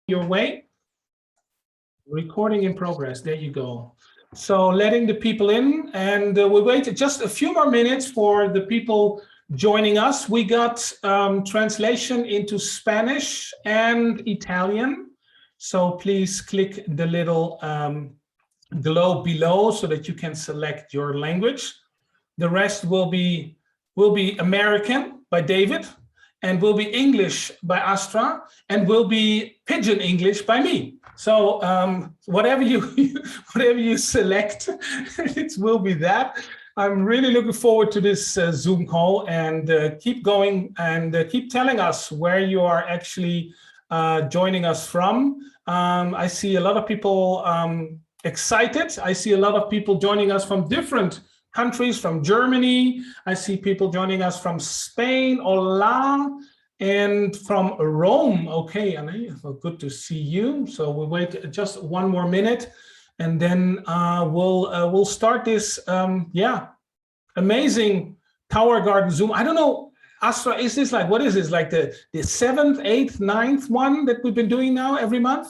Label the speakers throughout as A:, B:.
A: your way. Recording in progress. There you go. So letting the people in, and we'll wait just a few more minutes for the people joining us. We got translation into Spanish and Italian. So please click the little globe below so that you can select your language. The rest will be American by David, and will be English by Astra, and will be Pidgin English by me. So whatever you select, it will be that. I'm really looking forward to this Zoom call, and keep going and keep telling us where you are actually joining us from. I see a lot of people excited. I see a lot of people joining us from different countries, from Germany. I see people joining us from Spain, hola, and from Rome. Okay, Anna, good to see you. So we'll wait just one more minute, and then we'll start this amazing Tower Garden Zoom. I don't know, Astra, is this like, what is this, like the 7th, 8th, 9th one that we've been doing now every month?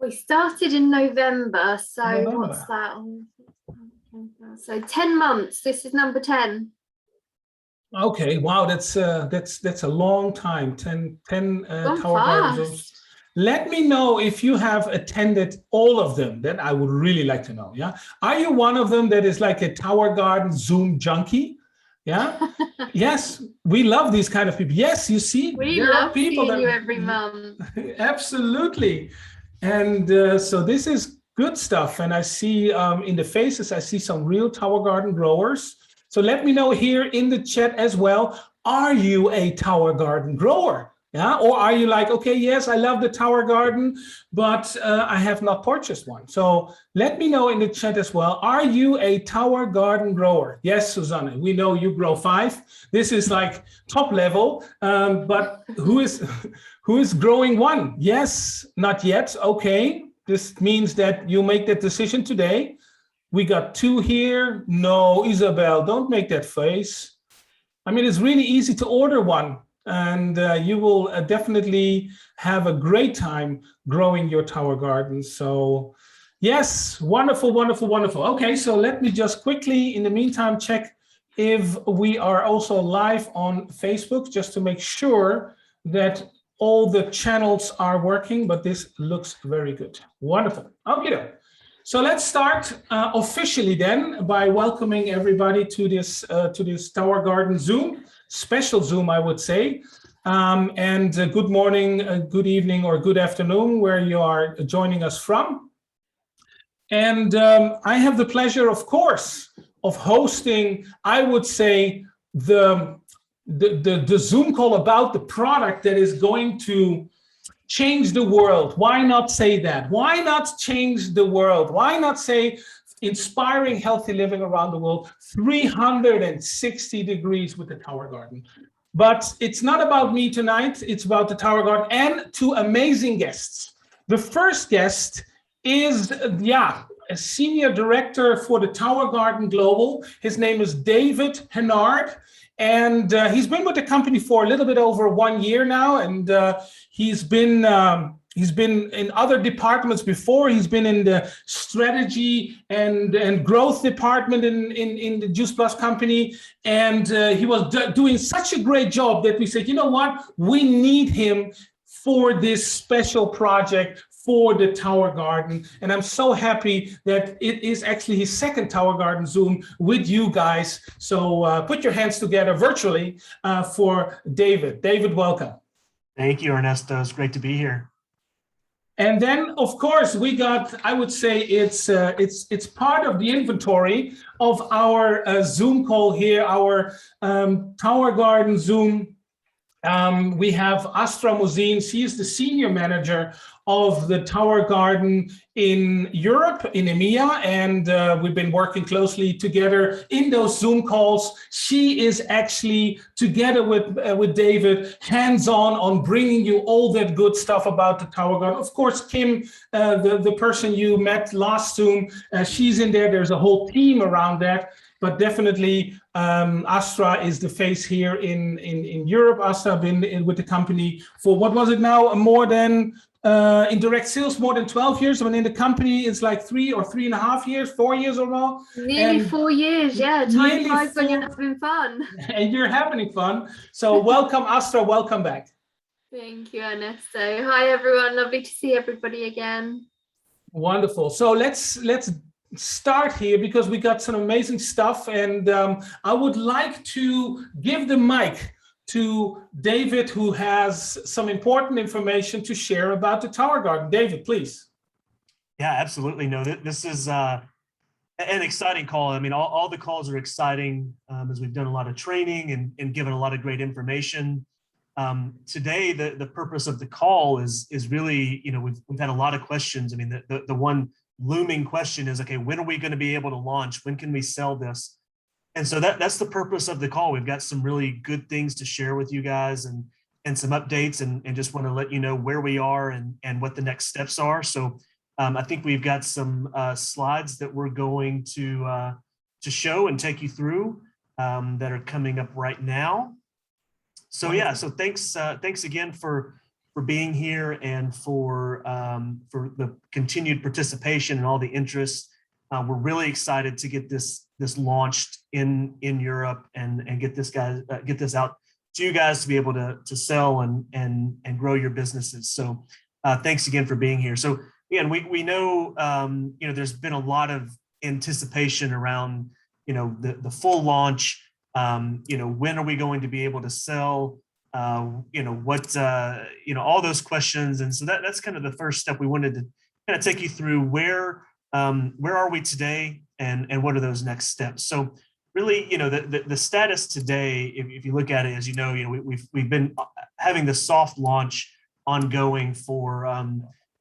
B: We started in November, so what's that? So 10 months. This is number 10.
A: Okay, wow, that's a long time. 10 Tower Garden Zooms. Let me know if you have attended all of them. That I would really like to know. Yeah, are you one of them that is like a Tower Garden Zoom junkie? Yeah. Yes, we love these kind of people. Yes, you see,
B: we love people seeing you every month.
A: Absolutely. And so this is good stuff. And I see in the faces, I see some real Tower Garden growers. So let me know here in the chat as well. Are you a Tower Garden grower? Yeah, or are you like, okay, yes, I love the Tower Garden, but I have not purchased one. So let me know in the chat as well. Are you a Tower Garden grower? Yes, Susanne, we know you grow 5. This is like top level, but who is growing 1? Yes, not yet. Okay, this means that you make that decision today. We got 2 here. No, Isabel, don't make that face. I mean, it's really easy to order one. And you will definitely have a great time growing your Tower Garden. So yes, wonderful, wonderful, wonderful. Okay, so let me just quickly, in the meantime, check if we are also live on Facebook, just to make sure that all the channels are working, but this looks very good. Wonderful. Okay, so let's start officially then by welcoming everybody to this Tower Garden Zoom. Special Zoom, I would say, and good morning, good evening, or good afternoon, where you are joining us from. And I have the pleasure, of course, of hosting, I would say, the Zoom call about the product that is going to change the world. Why not say that? Why not change the world? Why not say inspiring healthy living around the world, 360 degrees with the Tower Garden? But it's not about me tonight, it's about the Tower Garden and 2 amazing guests. The first guest is, a senior director for the Tower Garden Global. His name is David HENARD, and he's been with the company for a little bit over 1 year now, and he's been in other departments before. He's been in the strategy and growth department in the Juice Plus company. And he was doing such a great job that we said, you know what, we need him for this special project for the Tower Garden. And I'm so happy that it is actually his 2nd Tower Garden Zoom with you guys. So put your hands together virtually for David. David, welcome.
C: Thank you, Ernesto. It's great to be here.
A: And then, of course, we got, I would say it's part of the inventory of our Zoom call here, our Tower Garden Zoom. We have Astra MUZEEN. She is the senior manager of the Tower Garden in Europe, in EMEA, and we've been working closely together in those Zoom calls. She is actually, together with David, hands-on on bringing you all that good stuff about the Tower Garden. Of course, Kim, the person you met last Zoom, she's in there. There's a whole team around that. But definitely, Astra is the face here in Europe. Astra been with the company for, what was it now, more than In direct sales, more than 12 years. When in the company, it's like 3 or 3.5 years, 4 years or more.
B: Nearly
A: And
B: 4 years, yeah. Time
A: nearly
B: flies when you're
A: 4
B: having fun.
A: and you're having fun. So welcome, Astra. Welcome back.
B: Thank you, Ernesto. Hi, everyone. Lovely to see everybody again.
A: Wonderful. So let's start here because we got some amazing stuff, and I would like to give the mic to David, who has some important information to share about the Tower Garden. David, please.
C: Yeah, absolutely. No, this is an exciting call. I mean, all the calls are exciting as we've done a lot of training and given a lot of great information. Today, the purpose of the call is really, we've had a lot of questions. I mean, the one looming question is, okay, when are we going to be able to launch? When can we sell this? And so that's the purpose of the call. We've got some really good things to share with you guys and some updates and just want to let you know where we are and what the next steps are. So I think we've got some slides that we're going to show and take you through that are coming up right now. So yeah, so thanks again for being here and for the continued participation and all the interest. We're really excited to get this launched in Europe and get this out to you guys to be able to sell and grow your businesses. So thanks again for being here. So again, we know there's been a lot of anticipation around the full launch. When are we going to be able to sell? All those questions. And so that's kind of the first step. We wanted to kind of take you through where are we today and what are those next steps. So really, the status today, if you look at it, as you know, we've been having the soft launch ongoing for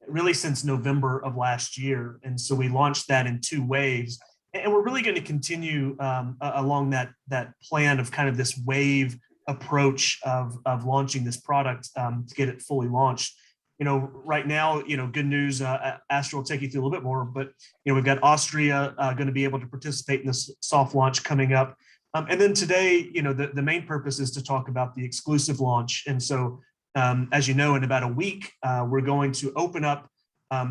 C: really since November of last year. And so we launched that in 2 waves. And we're really going to continue along that plan of kind of this wave approach of launching this product to get it fully launched. Right now, good news, ASTRA will take you through a little bit more, but, we've got Austria going to be able to participate in this soft launch coming up. And then today, the main purpose is to talk about the exclusive launch. And so, as you know, in about a week, we're going to open up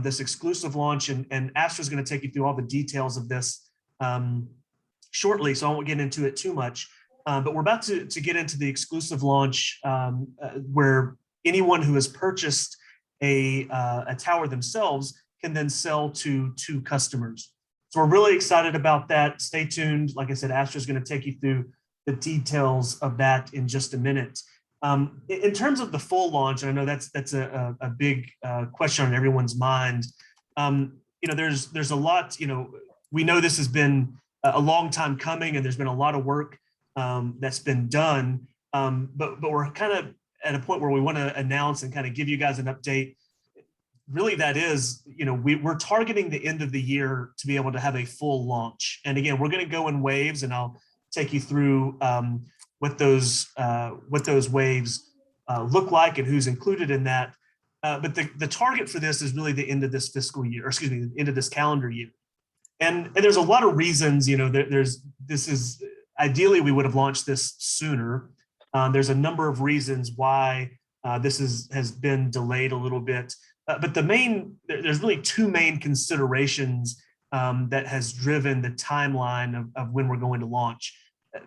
C: this exclusive launch, and ASTRA is going to take you through all the details of this shortly, so I won't get into it too much. But we're about to get into the exclusive launch where anyone who has purchased a tower themselves can then sell to customers. So we're really excited about that. Stay tuned. Like I said, ASTRA is going to take you through the details of that in just a minute. In terms of the full launch, and I know that's a big question on everyone's mind. There's a lot. We know this has been a long time coming, and there's been a lot of work that's been done. But we're kind of at a point where we want to announce and kind of give you guys an update. Really, that is, we're targeting the end of the year to be able to have a full launch. And again, we're going to go in waves, and I'll take you through what those waves look like and who's included in that. But the target for this is really the end of this fiscal year, or excuse me, the end of this calendar year. And there's a lot of reasons, ideally we would have launched this sooner. There's a number of reasons why this has been delayed a little bit. But there's really 2 main considerations that has driven the timeline of when we're going to launch.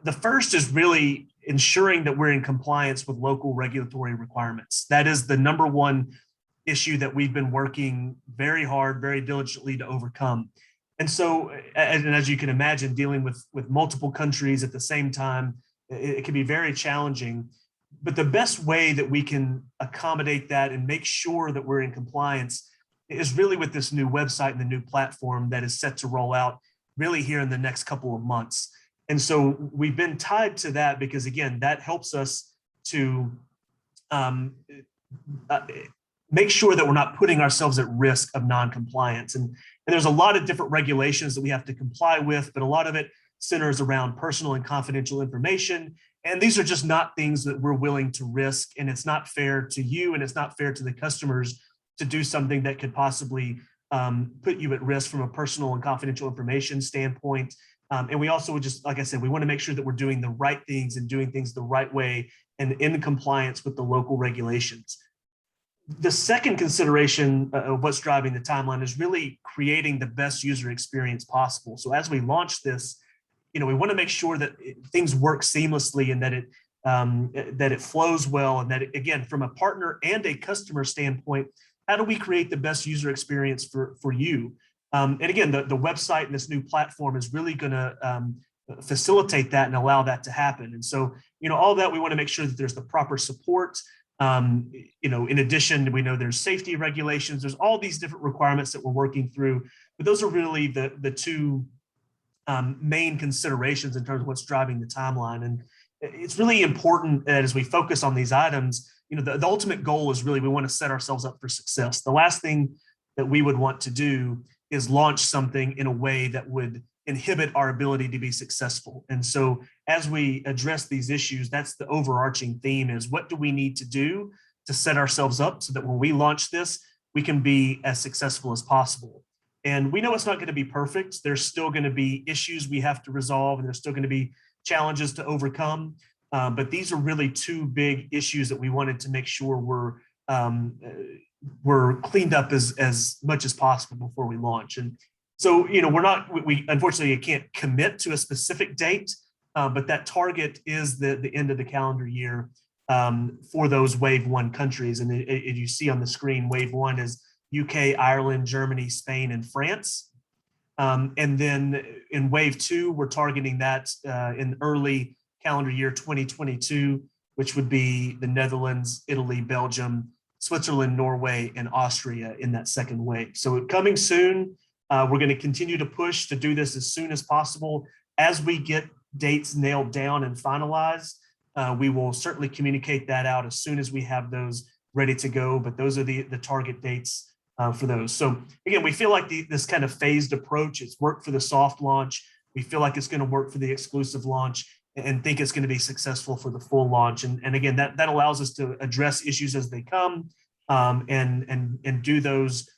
C: The first is really ensuring that we're in compliance with local regulatory requirements. That is the number one issue that we've been working very hard, very diligently to overcome. And so, as you can imagine, dealing with multiple countries at the same time, it can be very challenging. But the best way that we can accommodate that and make sure that we're in compliance is really with this new website and the new platform that is set to roll out really here in the next couple of months. And so we've been tied to that because, again, that helps us to make sure that we're not putting ourselves at risk of non-compliance. And there's a lot of different regulations that we have to comply with, but a lot of it centers around personal and confidential information. And these are just not things that we're willing to risk. And it's not fair to you, and it's not fair to the customers to do something that could possibly put you at risk from a personal and confidential information standpoint. And we also would just, like I said, we want to make sure that we're doing the right things and doing things the right way and in compliance with the local regulations. The second consideration of what's driving the timeline is really creating the best user experience possible. So as we launch this, we want to make sure that things work seamlessly and that it flows well, and that again, from a partner and a customer standpoint, how do we create the best user experience for you? And again, the website and this new platform is really going to facilitate that and allow that to happen. And so, all that, we want to make sure that there's the proper support. In addition, we know there's safety regulations, there's all these different requirements that we're working through, but those are really the two main considerations in terms of what's driving the timeline. And it's really important that as we focus on these items, the ultimate goal is really, we want to set ourselves up for success. The last thing that we would want to do is launch something in a way that would inhibit our ability to be successful. And so as we address these issues, that's the overarching theme, is what do we need to do to set ourselves up so that when we launch this, we can be as successful as possible. And we know it's not going to be perfect. There's still going to be issues we have to resolve, and there's still going to be challenges to overcome. But these are really two big issues that we wanted to make sure we're cleaned up as much as possible before we launch. And so, we unfortunately can't commit to a specific date, but that target is the end of the calendar year for those Wave 1 countries. And you see on the screen, Wave 1 is UK, Ireland, Germany, Spain, and France. And then in Wave 2, we're targeting that in early calendar year 2022, which would be the Netherlands, Italy, Belgium, Switzerland, Norway, and Austria in that second wave. So coming soon. We're going to continue to push to do this as soon as possible. As we get dates nailed down and finalized, we will certainly communicate that out as soon as we have those ready to go. But those are the target dates for those. So again, we feel like this kind of phased approach, it's worked for the soft launch. We feel like it's going to work for the exclusive launch, and think it's going to be successful for the full launch. And again, that allows us to address issues as they come, and do those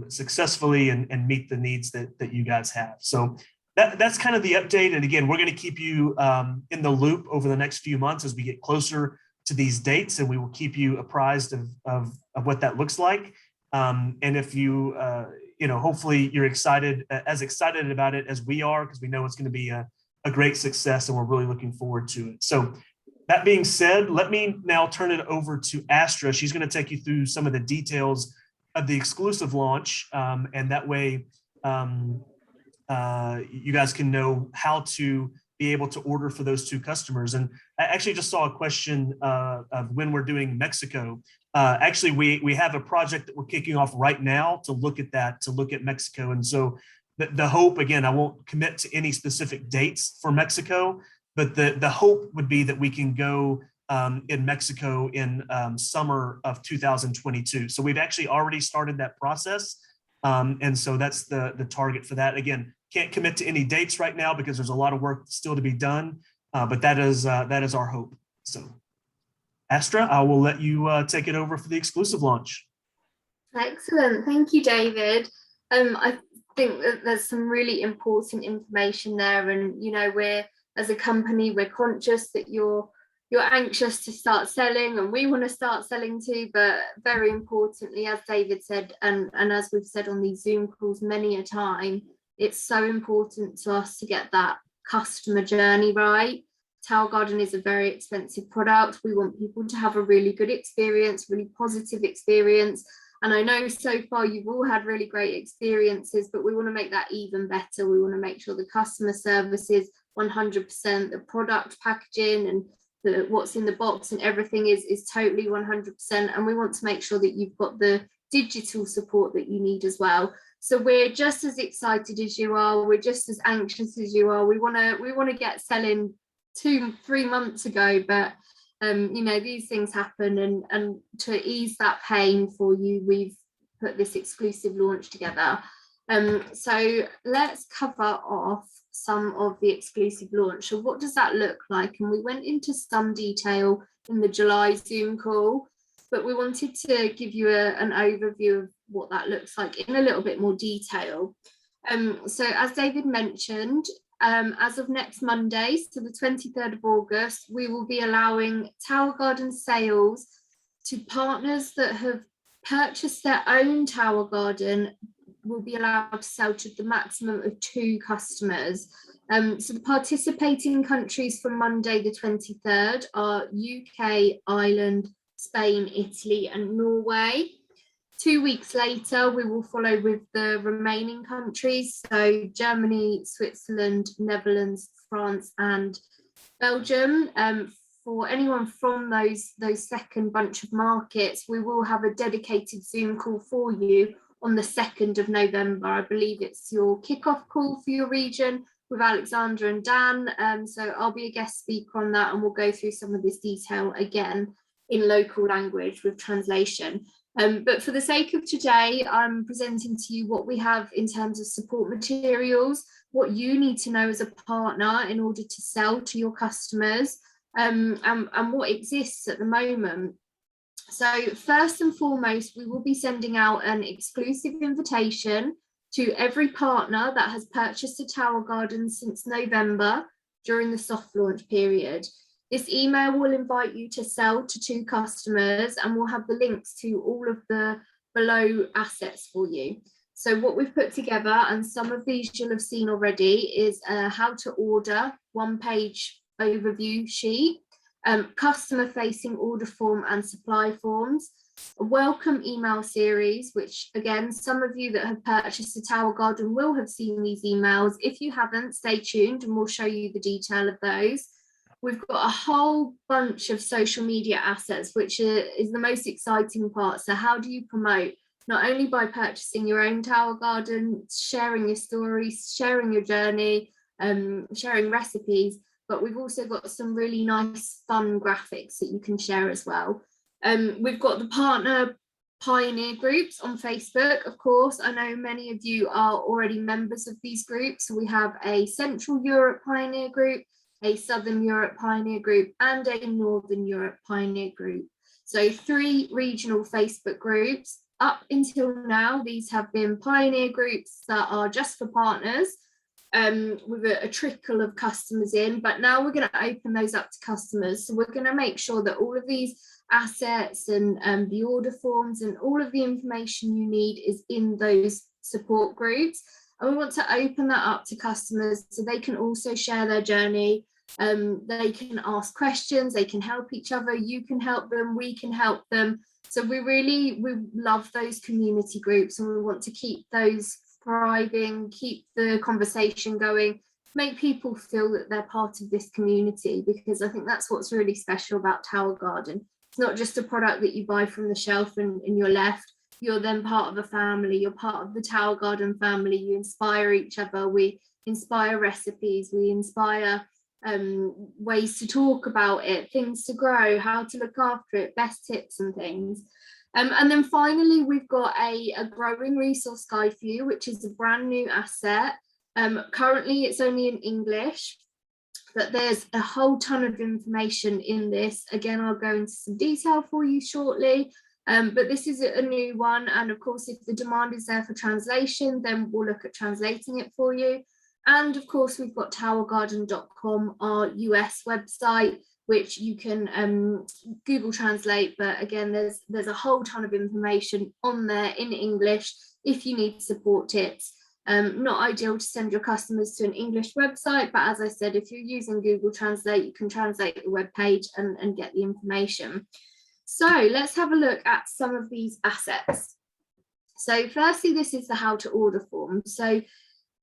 C: successfully and meet the needs that you guys have. So that's kind of the update. And again, we're going to keep you in the loop over the next few months as we get closer to these dates, and we will keep you apprised of what that looks like. And if you, hopefully you're excited about it as we are, because we know it's going to be a great success, and we're really looking forward to it. So that being said, let me now turn it over to Astra. She's going to take you through some of the details of the exclusive launch, and that way you guys can know how to be able to order for those two customers. And I actually just saw a question of when we're doing Mexico. Actually, we have a project that we're kicking off right now to look at Mexico. And so the hope, again, I won't commit to any specific dates for Mexico, but the hope would be that we can go in Mexico in summer of 2022. So we've actually already started that process. And so that's the target for that. Again, can't commit to any dates right now because there's a lot of work still to be done, but that is our hope. So Astra, I will let you take it over for the exclusive launch.
B: Excellent. Thank you, David. I think that there's some really important information there. And, we're, as a company, we're conscious that you're anxious to start selling, and we want to start selling too, but very importantly, as David said, and as we've said on these Zoom calls many a time, it's so important to us to get that customer journey right. Tower Garden is a very expensive product. We want people to have a really good experience, really positive experience. And I know so far you've all had really great experiences, but we want to make that even better. We want to make sure the customer service is 100%, the product packaging and what's in the box and everything is totally 100%. And we want to make sure that you've got the digital support that you need as well. So we're just as excited as you are. We're just as anxious as you are. We want to get selling 2-3 months ago, but these things happen, and to ease that pain for you, we've put this exclusive launch together. So let's cover off some of the exclusive launch. So what does that look like? And we went into some detail in the July Zoom call, but we wanted to give you an overview of what that looks like in a little bit more detail. So as David mentioned, as of next Monday, so the 23rd of August, we will be allowing Tower Garden sales to partners that have purchase their own tower garden will be allowed to sell to the maximum of 2 customers. So the participating countries from Monday the 23rd are UK, Ireland, Spain, Italy and Norway. 2 weeks later, we will follow with the remaining countries, so Germany, Switzerland, Netherlands, France and Belgium. For anyone from those second bunch of markets, we will have a dedicated Zoom call for you on the 2nd of November. I believe it's your kickoff call for your region with Alexander and Dan. So I'll be a guest speaker on that and we'll go through some of this detail again in local language with translation. But for the sake of today, I'm presenting to you what we have in terms of support materials, what you need to know as a partner in order to sell to your customers, and what exists at the moment. So first and foremost, we will be sending out an exclusive invitation to every partner that has purchased a tower garden since November during the soft launch period. This email will invite you to sell to 2 customers and we'll have the links to all of the below assets for you. So what we've put together, and some of these you'll have seen already, is how to order 1-page overview sheet, customer facing order form and supply forms, a welcome email series, which again, some of you that have purchased a tower garden will have seen these emails. If you haven't, stay tuned and we'll show you the detail of those. We've got a whole bunch of social media assets, which is the most exciting part. So how do you promote, not only by purchasing your own tower garden, sharing your stories, sharing your journey, sharing recipes, but we've also got some really nice fun graphics that you can share as well. We've got the partner pioneer groups on Facebook. Of course, I know many of you are already members of these groups. So we have a Central Europe pioneer group, a Southern Europe pioneer group and a Northern Europe pioneer group. So 3 regional Facebook groups. Up until now, these have been pioneer groups that are just for partners, with a trickle of customers in, but now we're going to open those up to customers. So we're going to make sure that all of these assets and the order forms and all of the information you need is in those support groups. And we want to open that up to customers so they can also share their journey. They can ask questions, they can help each other, you can help them, we can help them. So we love those community groups and we want to keep those thriving, keep the conversation going, make people feel that they're part of this community, because I think that's what's really special about Tower Garden. It's not just a product that you buy from the shelf and you're left. You're then part of a family, you're part of the Tower Garden family, you inspire each other, we inspire recipes, we inspire ways to talk about it, things to grow, how to look after it, best tips and things. And then finally, we've got a growing resource guide for you, which is a brand new asset. Currently, it's only in English, but there's a whole ton of information in this. Again, I'll go into some detail for you shortly, but this is a new one. And of course, if the demand is there for translation, then we'll look at translating it for you. And of course, we've got towergarden.com, our US website, which you can Google Translate. But again, there's a whole ton of information on there in English if you need support tips. Not ideal to send your customers to an English website, but as I said, if you're using Google Translate, you can translate the web page and get the information. So let's have a look at some of these assets. So firstly, this is the how to order form. So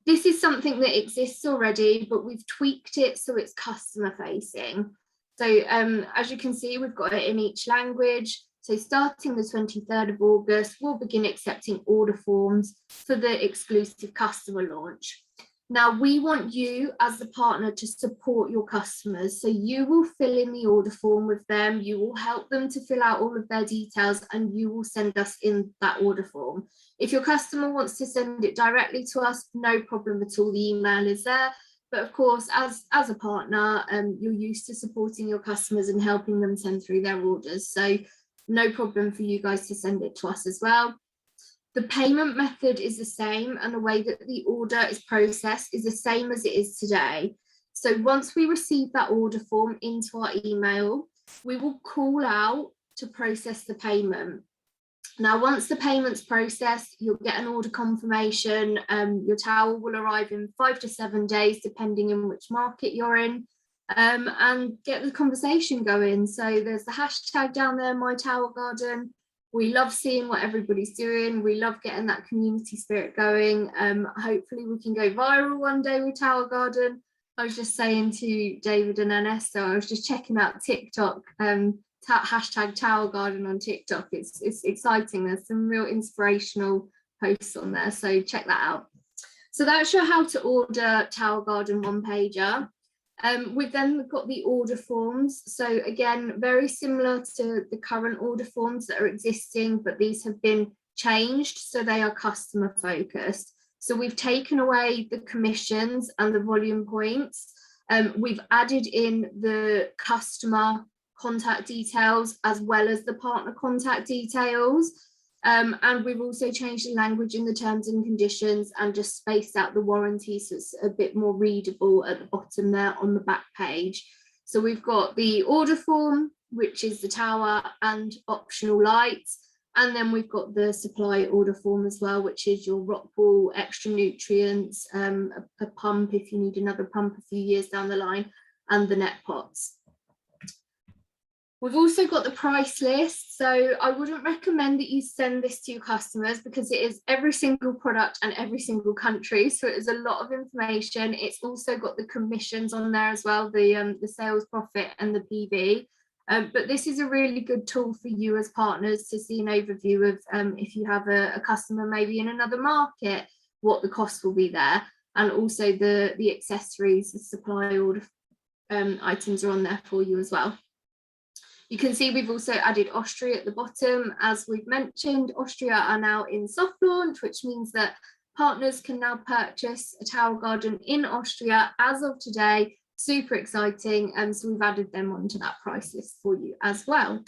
B: this is something that exists already, but we've tweaked it so it's customer facing. So as you can see, we've got it in each language. So starting the 23rd of August, we'll begin accepting order forms for the exclusive customer launch. Now, we want you as the partner to support your customers. So you will fill in the order form with them, you will help them to fill out all of their details, and you will send us in that order form. If your customer wants to send it directly to us, no problem at all, the email is there. But of course, as a partner, you're used to supporting your customers and helping them send through their orders. So no problem for you guys to send it to us as well. The payment method is the same, and the way that the order is processed is the same as it is today. So once we receive that order form into our email, we will call out to process the payment. Now, once the payment's processed, you'll get an order confirmation. Your towel will arrive in 5 to 7 days, depending on which market you're in, and get the conversation going. So there's the hashtag down there, My Towel Garden. We love seeing what everybody's doing. We love getting that community spirit going. Hopefully we can go viral one day with Towel Garden. I was just saying to David and Ernesto, I was just checking out TikTok, hashtag Towel Garden on TikTok. It's exciting. There's some real inspirational posts on there, so check that out. So that's your how to order Towel Garden one pager. We've then got the order forms. So again, very similar to the current order forms that are existing, but these have been changed, so they are customer focused. So we've taken away the commissions and the volume points. We've added in the customer contact details as well as the partner contact details. And we've also changed the language in the terms and conditions and just spaced out the warranty so it's a bit more readable at the bottom there on the back page. So we've got the order form, which is the tower and optional lights. And then we've got the supply order form as well, which is your rock wool, extra nutrients, a pump if you need another pump a few years down the line, and the net pots. We've also got the price list. So I wouldn't recommend that you send this to your customers because it is every single product and every single country. So it is a lot of information. It's also got the commissions on there as well, the sales profit and the PV. But this is a really good tool for you as partners to see an overview of if you have a customer maybe in another market, what the cost will be there. And also the accessories, the supply order items are on there for you as well. You can see we've also added Austria at the bottom. As we've mentioned, Austria are now in soft launch, which means that partners can now purchase a Towel Garden in Austria as of today. Super exciting. And so we've added them onto that price list for you as well.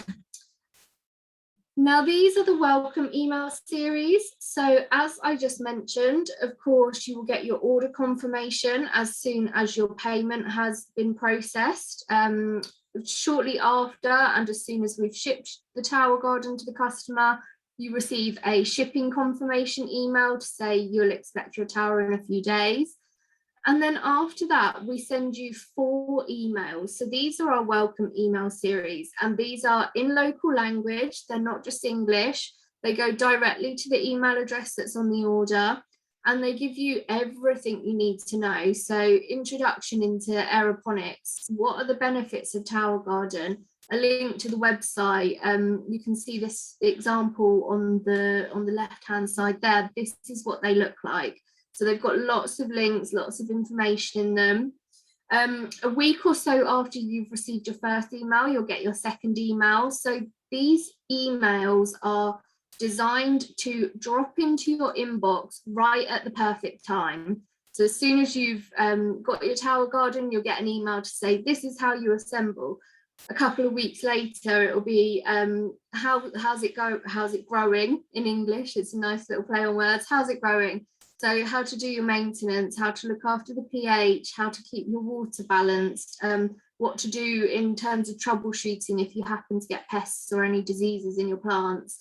B: Now, these are the welcome email series. So as I just mentioned, of course, you will get your order confirmation as soon as your payment has been processed. Shortly after, and as soon as we've shipped the Towel Garden to the customer, you receive a shipping confirmation email to say you'll expect your tower in a few days. And then after that, we send you 4 emails. So these are our welcome email series, and these are in local language. They're not just English. They go directly to the email address that's on the order, and they give you everything you need to know. So introduction into aeroponics, what are the benefits of Towel Garden, a link to the website. You can see this example on the left-hand side there. This is what they look like. So they've got lots of links, lots of information in them. A week or so after you've received your first email, you'll get your second email. So these emails are designed to drop into your inbox right at the perfect time. So as soon as you've got your Towel Garden, you'll get an email to say, this is how you assemble. A couple of weeks later, it'll be how's it growing in English. It's a nice little play on words. How's it growing? So how to do your maintenance, how to look after the pH, how to keep your water balanced, what to do in terms of troubleshooting if you happen to get pests or any diseases in your plants.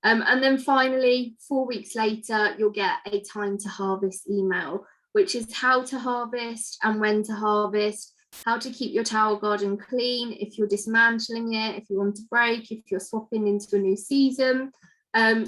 B: And then finally, 4 weeks later, you'll get a time to harvest email, which is how to harvest and when to harvest, how to keep your Towel Garden clean if you're dismantling it, if you want to break, if you're swapping into a new season.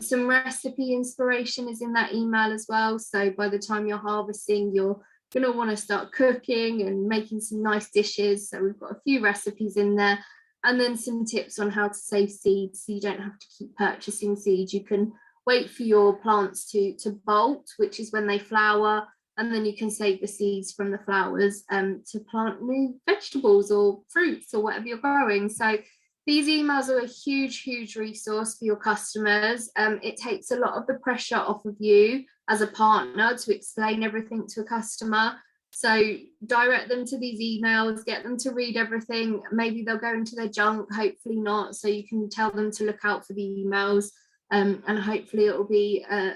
B: Some recipe inspiration is in that email as well. So by the time you're harvesting, you're going to want to start cooking and making some nice dishes. So we've got a few recipes in there, and then some tips on how to save seeds so you don't have to keep purchasing seeds. You can wait for your plants to bolt, which is when they flower, and then you can save the seeds from the flowers to plant new vegetables or fruits or whatever you're growing. So these emails are a huge, huge resource for your customers. It takes a lot of the pressure off of you as a partner to explain everything to a customer. So direct them to these emails, get them to read everything. Maybe they'll go into their junk, hopefully not. So you can tell them to look out for the emails, and hopefully it will be a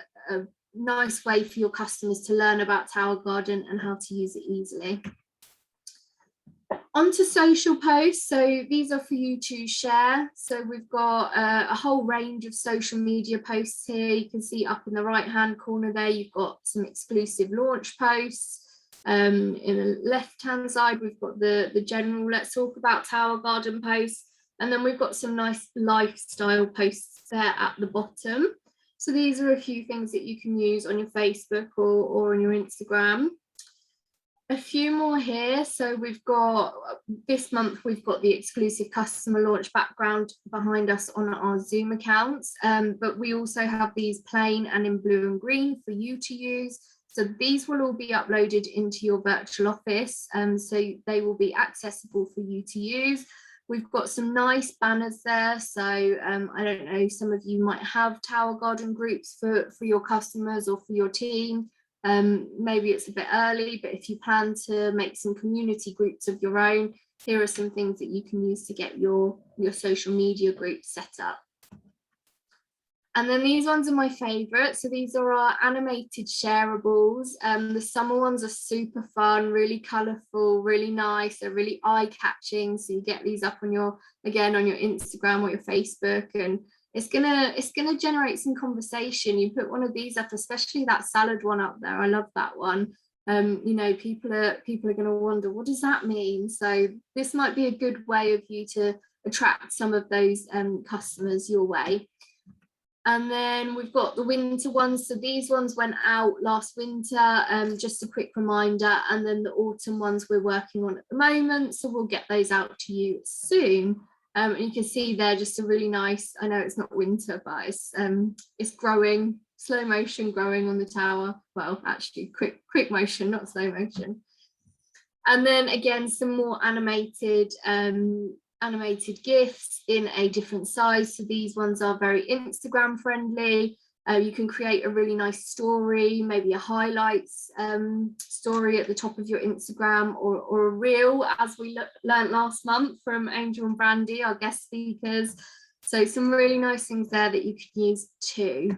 B: nice way for your customers to learn about Towel Garden and how to use it easily. Onto social posts. So these are for you to share. So we've got a whole range of social media posts here. You can see up in the right hand corner there, you've got some exclusive launch posts. In the left hand side, we've got the general let's talk about Tower Garden posts. And then we've got some nice lifestyle posts there at the bottom. So these are a few things that you can use on your Facebook or on your Instagram. A few more here. So we've got, this month, we've got the exclusive customer launch background behind us on our Zoom accounts. But we also have these plain and in blue and green for you to use. So these will all be uploaded into your virtual office. So they will be accessible for you to use. We've got some nice banners there. So I don't know, some of you might have Tower Garden groups for your customers or for your team. Maybe it's a bit early, but if you plan to make some community groups of your own, here are some things that you can use to get your social media group set up. And then these ones are my favorite. So these are our animated shareables. The summer ones are super fun, really colorful, really nice. They're really eye-catching. So you get these up on your, again, on your Instagram or your Facebook, and it's gonna generate some conversation. You put one of these up, especially that salad one up there. I love that one. You know, people are gonna wonder, what does that mean? So this might be a good way of you to attract some of those customers your way. And then we've got the winter ones. So these ones went out last winter, just a quick reminder. And then the autumn ones we're working on at the moment. So we'll get those out to you soon. And you can see they're just a really nice, I know it's not winter, but it's growing, slow motion growing on the tower. Well, actually quick motion, not slow motion. And then again, some more animated GIFs in a different size. So these ones are very Instagram friendly. You can create a really nice story, maybe a highlights story at the top of your Instagram, or a reel, as we learned last month from Angel and Brandy, our guest speakers. So some really nice things there that you can use too.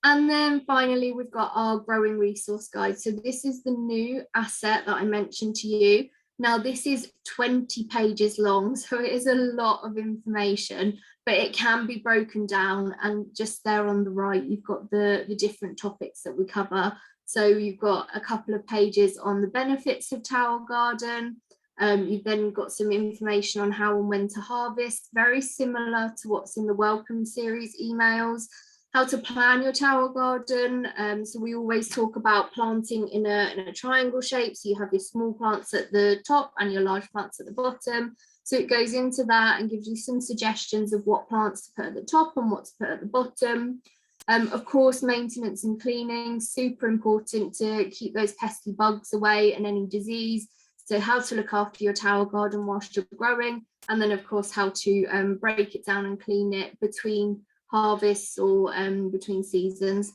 B: And then finally, we've got our growing resource guide. So this is the new asset that I mentioned to you. Now, this is 20 pages long, so it is a lot of information, but it can be broken down, and just there on the right, you've got the different topics that we cover. So you've got a couple of pages on the benefits of Tower Garden. You've then got some information on how and when to harvest, very similar to what's in the Welcome series emails. How to plan your tower garden. So we always talk about planting in a triangle shape. So you have your small plants at the top and your large plants at the bottom. So it goes into that and gives you some suggestions of what plants to put at the top and what to put at the bottom. Of course, maintenance and cleaning, super important to keep those pesky bugs away and any disease. So how to look after your tower garden whilst you're growing. And then of course, how to break it down and clean it between harvests or between seasons.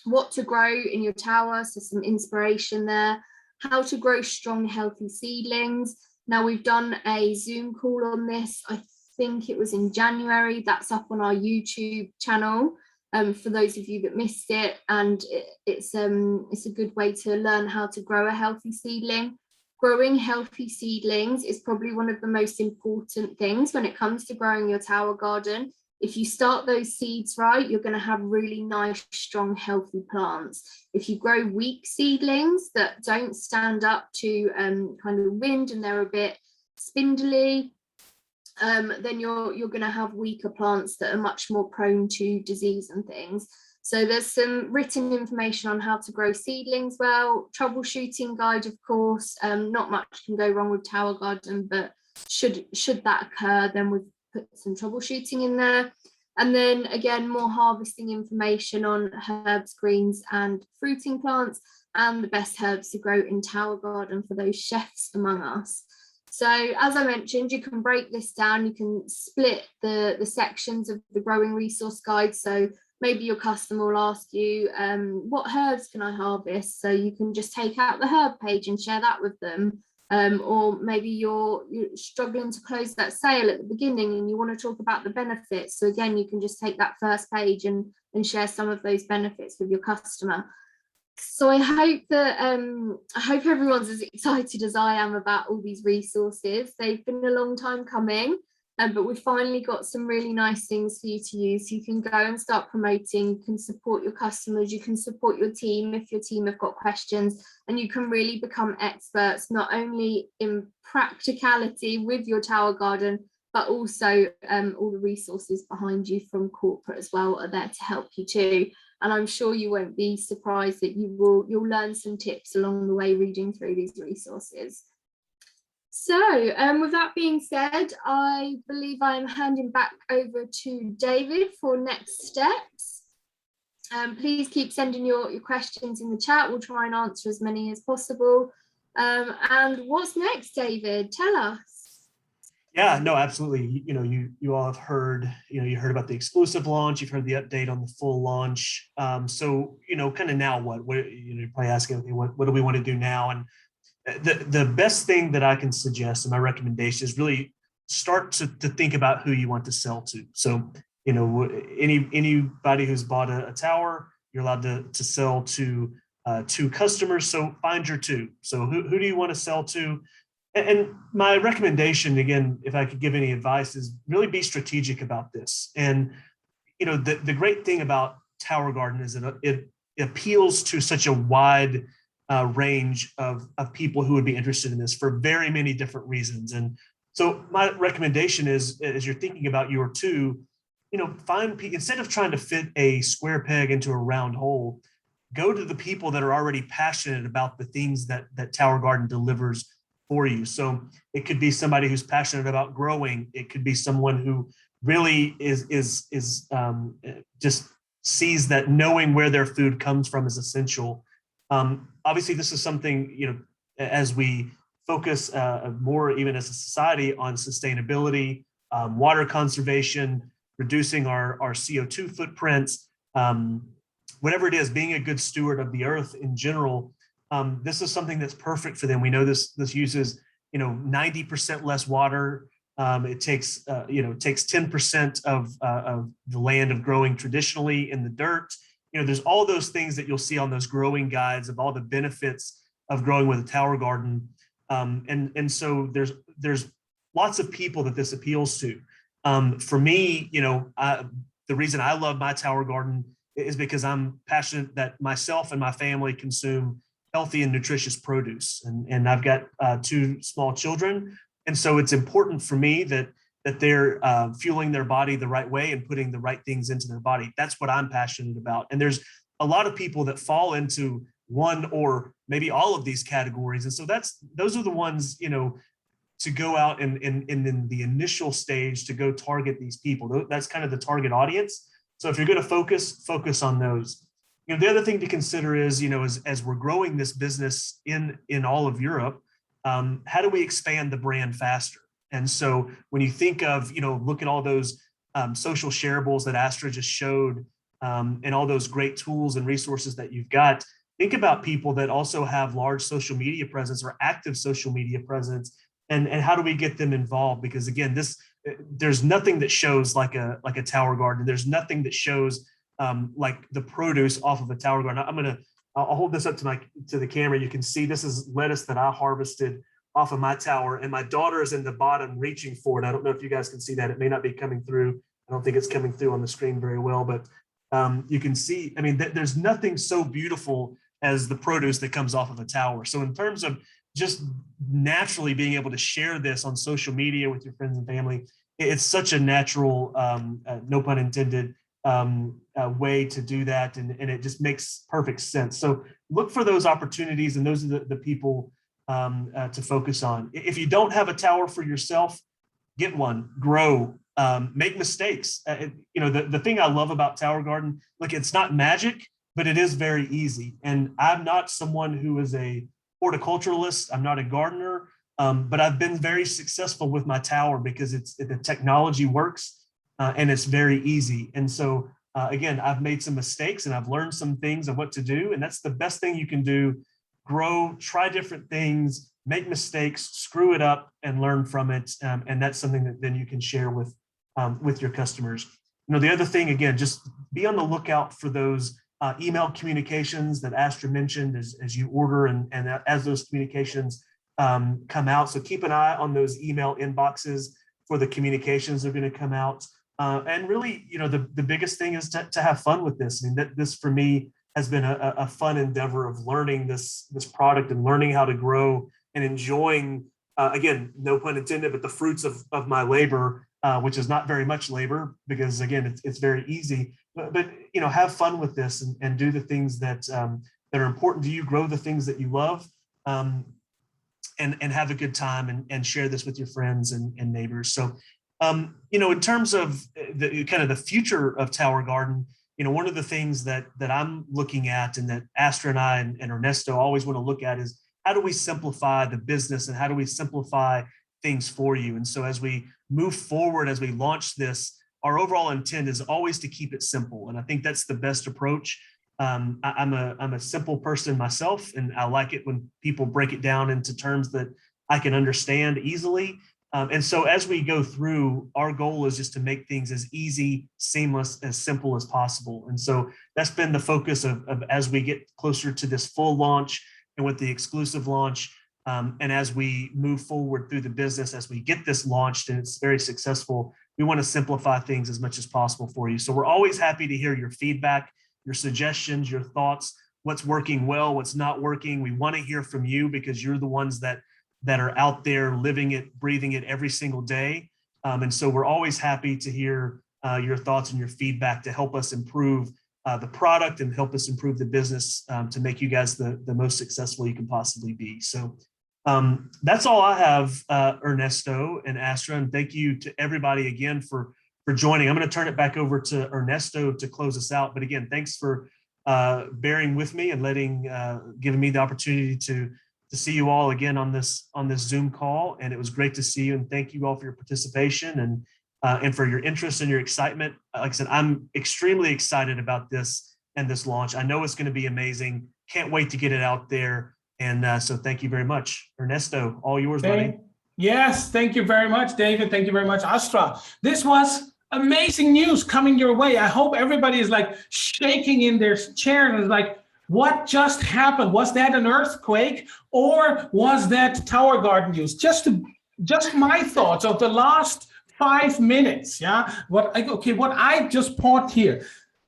B: What to grow in your tower, so some inspiration there. How to grow strong, healthy seedlings. Now we've done a Zoom call on this. I think it was in January. That's up on our YouTube channel for those of you that missed it. And it's a good way to learn how to grow a healthy seedling. Growing healthy seedlings is probably one of the most important things when it comes to growing your tower garden. If you start those seeds right, you're going to have really nice, strong, healthy plants. If you grow weak seedlings that don't stand up to kind of wind and they're a bit spindly, then you're going to have weaker plants that are much more prone to disease and things. So there's some written information on how to grow seedlings well, troubleshooting guide, of course. Not much can go wrong with Tower Garden, but should that occur, then we've put some troubleshooting in there. And then again, more harvesting information on herbs, greens and fruiting plants, and the best herbs to grow in Tower Garden for those chefs among us. So as I mentioned, you can break this down, you can split the sections of the growing resource guide. So maybe your customer will ask you, what herbs can I harvest? So you can just take out the herb page and share that with them. Or maybe you're struggling to close that sale at the beginning and you want to talk about the benefits. So again, you can just take that first page and share some of those benefits with your customer. So I hope everyone's as excited as I am about all these resources. They've been a long time coming, but we've finally got some really nice things for you to use. You can go and start promoting, you can support your customers, you can support your team if your team have got questions, and you can really become experts, not only in practicality with your tower garden, but also all the resources behind you from corporate as well are there to help you too. And I'm sure you won't be surprised that you'll learn some tips along the way reading through these resources. So with that being said, I believe I'm handing back over to David for next steps. Please keep sending your questions in the chat. We'll try and answer as many as possible. And what's next, David? Tell us.
C: Yeah, no, absolutely. You all have heard, you heard about the exclusive launch, you've heard the update on the full launch. So, kind of now what, you're probably asking, okay, what do we want to do now? And the best thing that I can suggest, and my recommendation, is really start to think about who you want to sell to. So, anybody who's bought a tower, you're allowed to sell to 2 customers. So find your 2. So who do you want to sell to? And my recommendation, again, if I could give any advice, is really be strategic about this. And, the great thing about Tower Garden is that it appeals to such a wide range of people who would be interested in this for very many different reasons. And so my recommendation is, as you're thinking about your 2, find, instead of trying to fit a square peg into a round hole, go to the people that are already passionate about the things that Tower Garden delivers for you. So it could be somebody who's passionate about growing. It could be someone who really is just sees that knowing where their food comes from is essential. Obviously, this is something, as we focus more, even as a society, on sustainability, water conservation, reducing our CO2 footprints, whatever it is, being a good steward of the earth in general. This is something that's perfect for them. We know this uses 90% less water. It takes 10% of the land of growing traditionally in the dirt. There's all those things that you'll see on those growing guides of all the benefits of growing with a tower garden. And so there's lots of people that this appeals to. For me, the reason I love my tower garden is because I'm passionate that myself and my family consume healthy and nutritious produce. And I've got 2 small children. And so it's important for me that they're fueling their body the right way and putting the right things into their body. That's what I'm passionate about. And there's a lot of people that fall into one or maybe all of these categories. And so those are the ones, to go out and in the initial stage to go target these people. That's kind of the target audience. So if you're going to focus on those. The other thing to consider is, as we're growing this business in all of Europe, how do we expand the brand faster? And so when you think of, look at all those social shareables that ASTRA just showed, and all those great tools and resources that you've got, think about people that also have large social media presence or active social media presence, and how do we get them involved? Because again, there's nothing that shows like a tower garden. There's nothing that shows like the produce off of a tower garden. I'll hold this up to the camera. You can see this is lettuce that I harvested off of my tower, and my daughter is in the bottom reaching for it. I don't know if you guys can see that. It may not be coming through. I don't think it's coming through on the screen very well, but you can see, there's nothing so beautiful as the produce that comes off of a tower. So in terms of just naturally being able to share this on social media with your friends and family, it's such a natural, no pun intended, way to do that, and it just makes perfect sense. So look for those opportunities, and those are the people to focus on. If you don't have a tower for yourself, get one, grow, make mistakes. The thing I love about Tower Garden, look, it's not magic, but it is very easy. And I'm not someone who is a horticulturalist. I'm not a gardener, but I've been very successful with my tower because the technology works. And it's very easy. And so, again, I've made some mistakes and I've learned some things of what to do. And that's the best thing you can do. Grow, try different things, make mistakes, screw it up, and learn from it. And that's something that then you can share with your customers. The other thing, again, just be on the lookout for those email communications that Astra mentioned as you order and as those communications come out. So keep an eye on those email inboxes for the communications that are going to come out. And really, the biggest thing is to have fun with this. I mean, this for me has been a fun endeavor of learning this product and learning how to grow and enjoying, again, no pun intended, but the fruits of my labor, which is not very much labor because, again, it's very easy. But have fun with this and do the things that are important to you, grow the things that you love, and have a good time and share this with your friends and neighbors. So, in terms of the kind of the future of Tower Garden, one of the things that I'm looking at and that Astra and I and Ernesto always want to look at is how do we simplify the business and how do we simplify things for you? And so as we move forward, as we launch this, our overall intent is always to keep it simple. And I think that's the best approach. I'm a simple person myself, and I like it when people break it down into terms that I can understand easily. And so as we go through, our goal is just to make things as easy, seamless, as simple as possible. And so that's been the focus of as we get closer to this full launch and with the exclusive launch. And as we move forward through the business, as we get this launched and it's very successful, we want to simplify things as much as possible for you. So we're always happy to hear your feedback, your suggestions, your thoughts, what's working well, what's not working. We want to hear from you because you're the ones that are out there living it, breathing it every single day. And so we're always happy to hear your thoughts and your feedback to help us improve the product and help us improve the business to make you guys the most successful you can possibly be. So that's all I have, Ernesto and Astra, and thank you to everybody again for joining. I'm going to turn it back over to Ernesto to close us out. But again, thanks for bearing with me and giving me the opportunity to see you all again on this Zoom call. And it was great to see you, and thank you all for your participation and for your interest and your excitement. Like I said, I'm extremely excited about this and this launch. I know it's going to be amazing. Can't wait to get it out there. And so thank you very much. Ernesto, all yours, buddy.
A: Yes, thank you very much, David. Thank you very much, Astra. This was amazing news coming your way. I hope everybody is like shaking in their chair and is like, what just happened? Was that an earthquake or was that Tower Garden news? Just my thoughts of the last 5 minutes. Yeah. What I just paused here.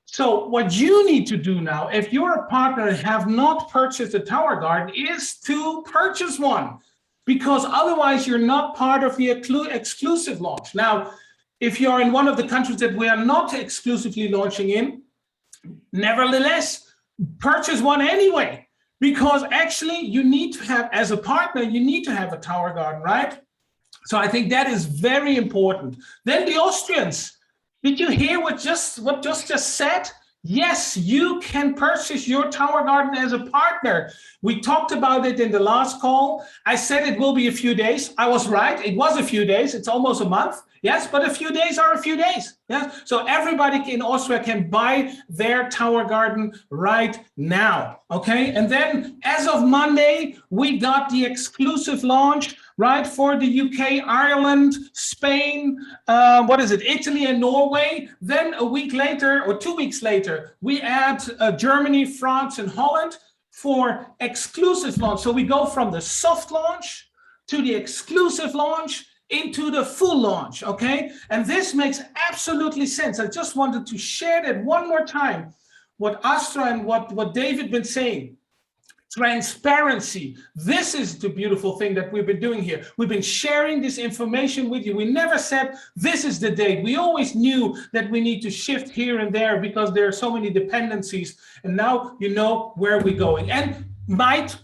A: So what you need to do now, if you're a partner and have not purchased a Tower Garden, is to purchase one, because otherwise you're not part of the exclusive launch. Now, if you're in one of the countries that we are not exclusively launching in, nevertheless, purchase one anyway, because actually you need to have, as a partner, you need to have a Tower Garden, right? So I think that is very important. Then the Austrians. Did you hear what just said? Yes, you can purchase your Tower Garden as a partner. We talked about it in the last call. I said it will be a few days. I was right. It was a few days. It's almost a month. Yes, but a few days are a few days. Yeah. So everybody in Austria can buy their Tower Garden right now. Okay. And then as of Monday, we got the exclusive launch, right, for the UK, Ireland, Spain, Italy and Norway. Then a week later or 2 weeks later, we add Germany, France, and Holland for exclusive launch. So we go from the soft launch to the exclusive launch into the full launch, okay? And this makes absolutely sense. I just wanted to share that one more time, what Astra and what David been saying. Transparency. This is the beautiful thing that we've been doing here. We've been sharing this information with you. We never said this is the date. We always knew that we need to shift here and there because there are so many dependencies. And now you know where we're going. And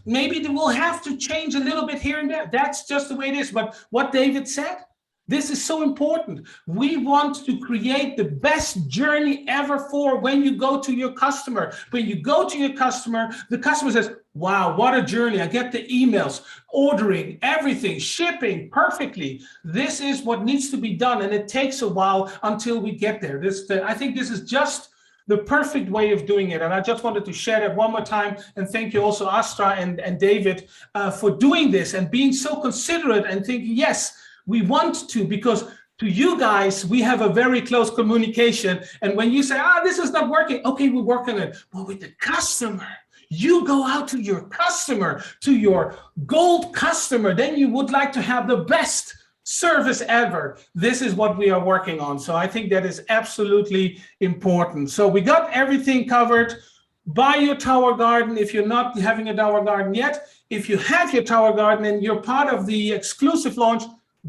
A: maybe we'll have to change a little bit here and there. That's just the way it is. But what David said, this is so important. We want to create the best journey ever for when you go to your customer. When you go to your customer, the customer says, wow, what a journey. I get the emails, ordering, everything, shipping perfectly. This is what needs to be done. And it takes a while until we get there. I think this is just the perfect way of doing it. And I just wanted to share that one more time. And thank you also, Astra and David, for doing this and being so considerate and thinking, yes, we want to, because to you guys, we have a very close communication. And when you say, this is not working, okay, we're working on it. But with the customer, you go out to your customer, to your gold customer, then you would like to have the best service ever. This is what we are working on. So I think that is absolutely important. So we got everything covered. Buy your tower garden if you're not having a tower garden yet. If you have your tower garden and you're part of the exclusive launch,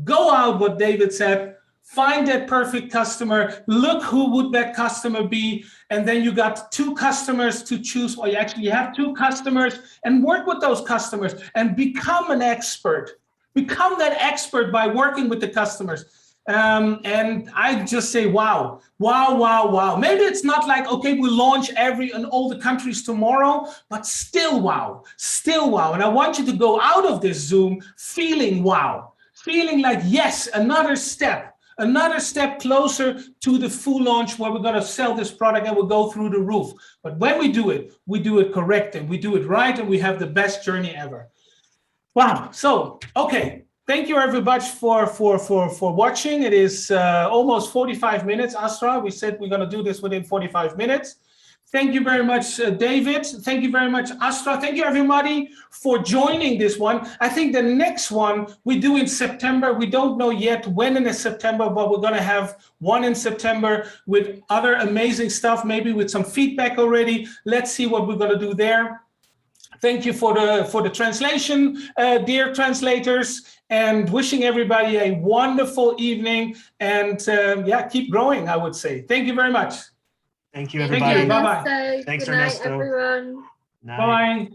A: go out, what David said, find that perfect customer, look who would that customer be, and then you got 2 customers to choose, or you actually have 2 customers, and work with those customers and become an expert. Become that expert by working with the customers. And I just say, wow, wow, wow, wow. Maybe it's not like, okay, we launch in all the countries tomorrow, but still wow, still wow. And I want you to go out of this Zoom feeling wow, feeling like, yes, another step closer to the full launch where we're going to sell this product and we'll go through the roof. But when we do it correct and we do it right, and we have the best journey ever. Wow. So, okay. Thank you everybody for watching. It is almost 45 minutes, Astra. We said we're going to do this within 45 minutes. Thank you very much, David. Thank you very much, Astra. Thank you everybody for joining this one. I think the next one we do in September. We don't know yet when in September, but we're going to have one in September with other amazing stuff, maybe with some feedback already. Let's see what we're going to do there. Thank you for the translation, dear translators, and wishing everybody a wonderful evening. And yeah, keep growing, I would say. Thank you very much.
C: Thank you, everybody.
A: Thank you. Bye-bye.
C: Thanks,
B: Good night,
C: Ernesto.
B: everyone.
C: Night.
A: Bye.